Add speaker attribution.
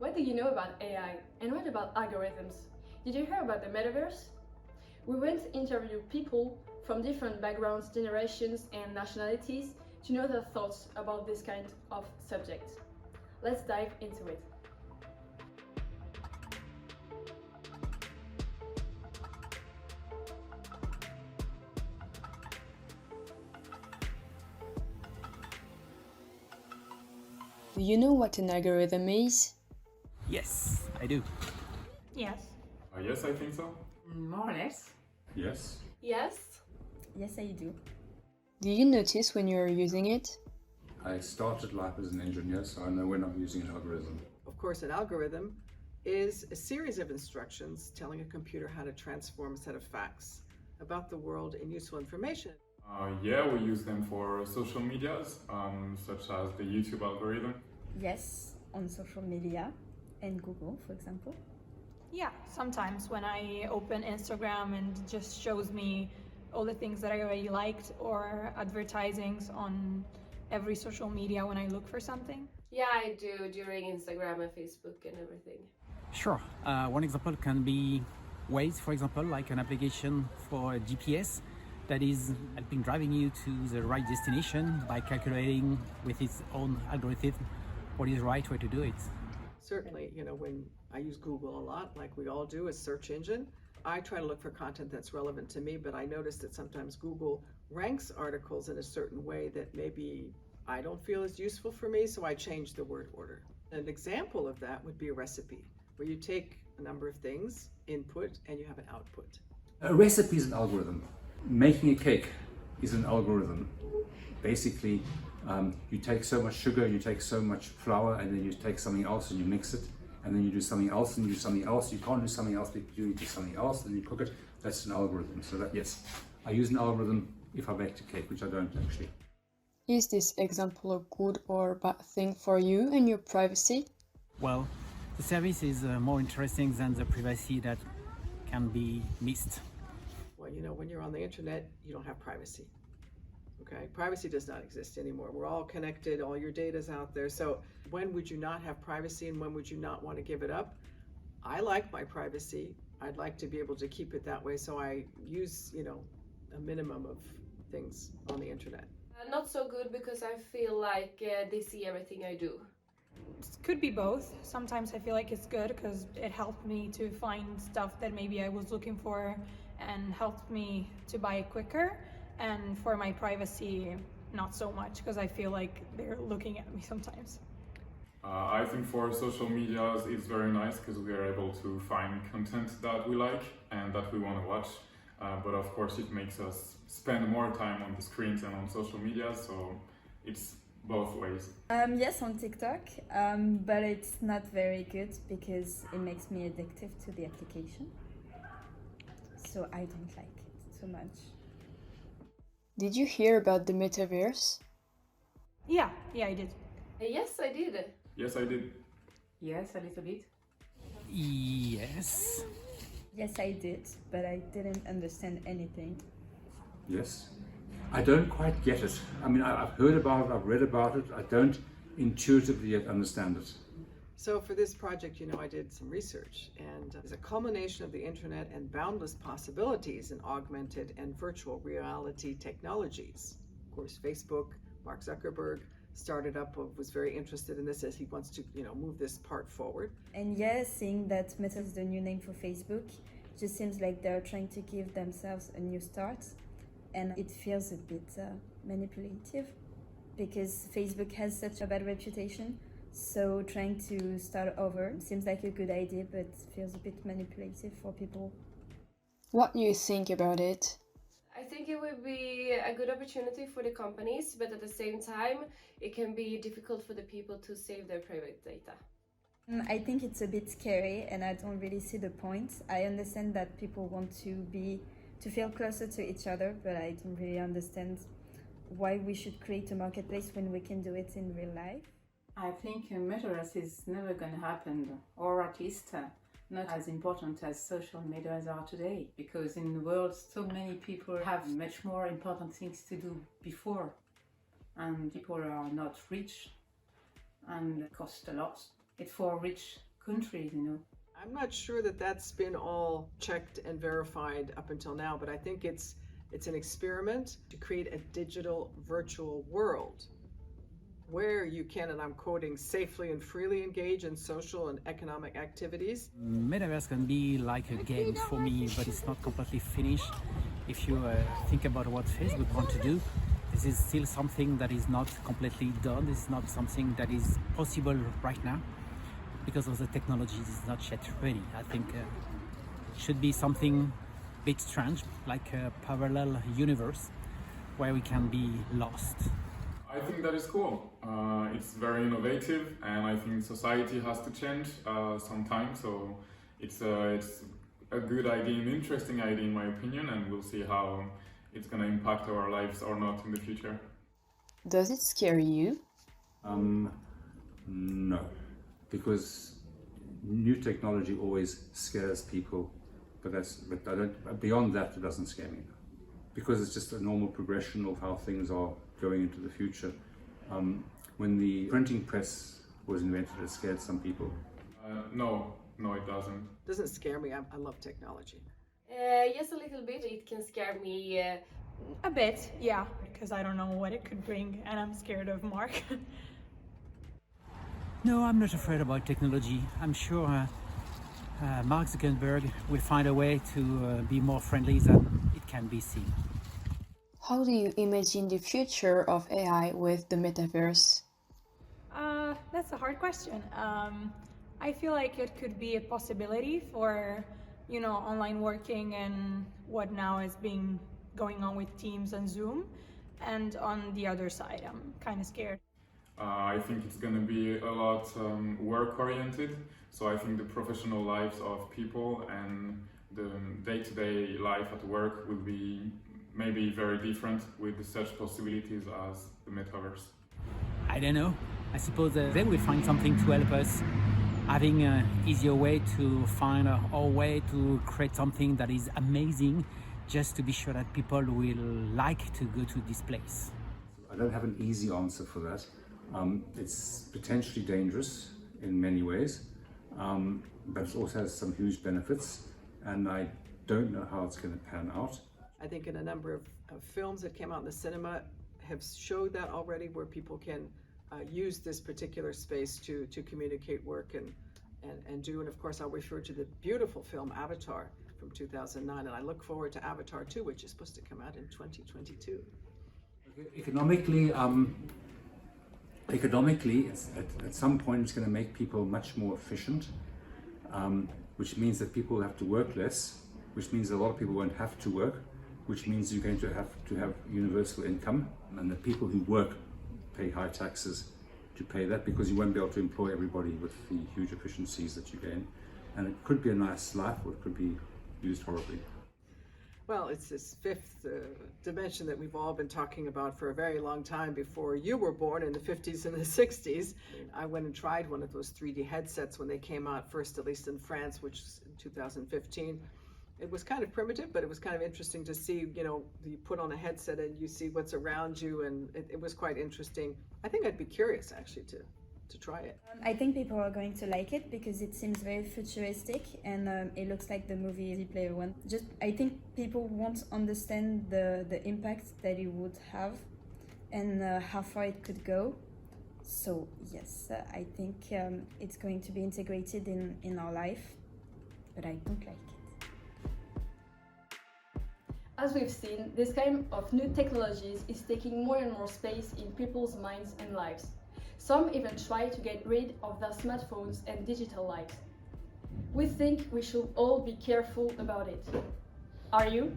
Speaker 1: What do you know about AI? And what about algorithms? Did you hear about the Metaverse? We went to interview people from different backgrounds, generations and nationalities to know their thoughts about this kind of subject. Let's dive into it. Do you know what an algorithm is?
Speaker 2: Yes, I do.
Speaker 3: Yes.
Speaker 4: Yes, I think so.
Speaker 3: More or less.
Speaker 4: Yes.
Speaker 1: Yes.
Speaker 5: Yes, I do.
Speaker 1: Do you notice when you're using it?
Speaker 4: I started life as an engineer, so I know when I'm using an algorithm.
Speaker 6: Of course, an algorithm is a series of instructions telling a computer how to transform a set of facts about the world in useful information.
Speaker 4: Yeah, we use them for social medias, such as the YouTube algorithm.
Speaker 5: Yes, on social media and Google, for example.
Speaker 3: Yeah, sometimes when I open Instagram and it just shows me all the things that I already liked, or advertisings on every social media when I look for something.
Speaker 1: Yeah, I do during Instagram and Facebook and everything.
Speaker 2: Sure. One example can be Waze, for example, like an application for GPS that is helping driving you to the right destination by calculating with its own algorithm what is the right way to do it.
Speaker 6: Certainly, when I use Google a lot, like we all do, as search engine, I try to look for content that's relevant to me, but I notice that sometimes Google ranks articles in a certain way that maybe I don't feel is useful for me, so I change the word order. An example of that would be a recipe, where you take a number of things, input, and you have an output.
Speaker 4: A recipe is an algorithm. Making a cake is an algorithm. Basically, you take so much sugar, you take so much flour, and then you take something else and you mix it, and then you do something else and you do something else. You can't do something else, but you do something else, and you cook it. That's an algorithm. So that, yes, I use an algorithm if I baked a cake, which I don't actually.
Speaker 1: Is this example a good or bad thing for you and your privacy?
Speaker 2: Well, the service is more interesting than the privacy that can be missed.
Speaker 6: Well, when you're on the internet, you don't have privacy. Okay, privacy does not exist anymore. We're all connected, all your data's out there. So when would you not have privacy and when would you not want to give it up? I like my privacy. I'd like to be able to keep it that way. So I use, a minimum of things on the internet.
Speaker 1: Not so good because I feel like they see everything I do.
Speaker 3: It could be both. Sometimes I feel like it's good because it helped me to find stuff that maybe I was looking for and helped me to buy it quicker. And for my privacy, not so much, because I feel like they're looking at me sometimes.
Speaker 4: I think for social medias it's very nice because we are able to find content that we like and that we want to watch. But of course it makes us spend more time on the screens and on social media, so it's both ways.
Speaker 5: Yes, on TikTok, but it's not very good because it makes me addictive to the application. So I don't like it too much.
Speaker 1: Did you hear about the Metaveers?
Speaker 3: Yeah, I did.
Speaker 1: Yes, I did.
Speaker 4: Yes, I did.
Speaker 7: Yes, a little bit.
Speaker 2: Yes.
Speaker 5: Yes, I did, but I didn't understand anything.
Speaker 4: Yes. I don't quite get it. I mean, I've heard about it, I've read about it. I don't intuitively yet understand it.
Speaker 6: So for this project, I did some research, and it's a culmination of the internet and boundless possibilities in augmented and virtual reality technologies. Of course, Facebook, Mark Zuckerberg started up, was very interested in this as he wants to, move this part forward.
Speaker 5: And yes, seeing that Meta is the new name for Facebook, just seems like they're trying to give themselves a new start. And it feels a bit manipulative because Facebook has such a bad reputation. So trying to start over seems like a good idea, but feels a bit manipulative for people.
Speaker 1: What do you think about it? I think it would be a good opportunity for the companies, but at the same time, it can be difficult for the people to save their private data.
Speaker 5: I think it's a bit scary and I don't really see the point. I understand that people want to feel closer to each other, but I don't really understand why we should create a marketplace when we can do it in real life.
Speaker 7: I think Metaverse is never going to happen, or at least not as important as social medias are today, because in the world so many people have much more important things to do before, and people are not rich and cost a lot. It's for rich countries, you know.
Speaker 6: I'm not sure that that's been all checked and verified up until now, but I think it's an experiment to create a digital virtual world where you can, and I'm quoting, safely and freely engage in social and economic activities.
Speaker 2: Metaverse can be like a game for me, but it's not completely finished. If you think about what Facebook want to do, this is still something that is not completely done. This is not something that is possible right now because of the technology. This is not yet ready. I think it should be something a bit strange, like a parallel universe where we can be lost.
Speaker 8: I think that is cool. It's very innovative, and I think society has to change sometime. So it's a good idea, an interesting idea in my opinion, and we'll see how it's going to impact our lives or not in the future.
Speaker 9: Does it scare you?
Speaker 4: No, because new technology always scares people, but I don't. Beyond that, it doesn't scare me, because it's just a normal progression of how things are going into the future. When the printing press was invented, it scared some people.
Speaker 8: No, it doesn't.
Speaker 6: Doesn't scare me. I love technology.
Speaker 10: Yes, a little bit. It can scare me.
Speaker 3: A bit, yeah, because I don't know what it could bring, and I'm scared of Mark.
Speaker 2: No, I'm not afraid about technology. I'm sure Mark Zuckerberg will find a way to be more friendly than it can be seen.
Speaker 9: How do you imagine the future of AI with the metaverse?
Speaker 3: That's a hard question. I feel like it could be a possibility for, online working and what now is going on with Teams and Zoom. And on the other side, I'm kind of scared.
Speaker 8: I think it's going to be a lot work-oriented. So I think the professional lives of people and the day-to-day life at work will be maybe very different with such possibilities as the metaverse.
Speaker 2: I don't know. I suppose they will find something to help us, having an easier way to find our way to create something that is amazing, just to be sure that people will like to go to this place.
Speaker 4: I don't have an easy answer for that. It's potentially dangerous in many ways, but it also has some huge benefits, and I don't know how it's going to pan out.
Speaker 6: I think in a number of films that came out in the cinema have showed that already, where people can use this particular space to communicate work and do. And of course, I'll refer to the beautiful film Avatar from 2009, and I look forward to Avatar 2, which is supposed to come out in 2022.
Speaker 4: Economically, at some point it's going to make people much more efficient, which means that people will have to work less, which means a lot of people won't have to work, which means you're going to have universal income, and the people who work pay high taxes to pay that, because you won't be able to employ everybody with the huge efficiencies that you gain. And it could be a nice life, or it could be used horribly.
Speaker 6: Well, it's this fifth dimension that we've all been talking about for a very long time before you were born, in the 50s and the 60s. I went and tried one of those 3D headsets when they came out, first at least in France, which was in 2015. It was kind of primitive, but it was kind of interesting to see, you put on a headset and you see what's around you, and it was quite interesting. I think I'd be curious, actually, to try it.
Speaker 5: I think people are going to like it because it seems very futuristic, and it looks like the movie Ready Player One. I think people won't understand the impact that it would have and how far it could go. So yes, I think it's going to be integrated in our life, but I don't like it.
Speaker 1: As we've seen, this kind of new technologies is taking more and more space in people's minds and lives. Some even try to get rid of their smartphones and digital lives. We think we should all be careful about it. Are you?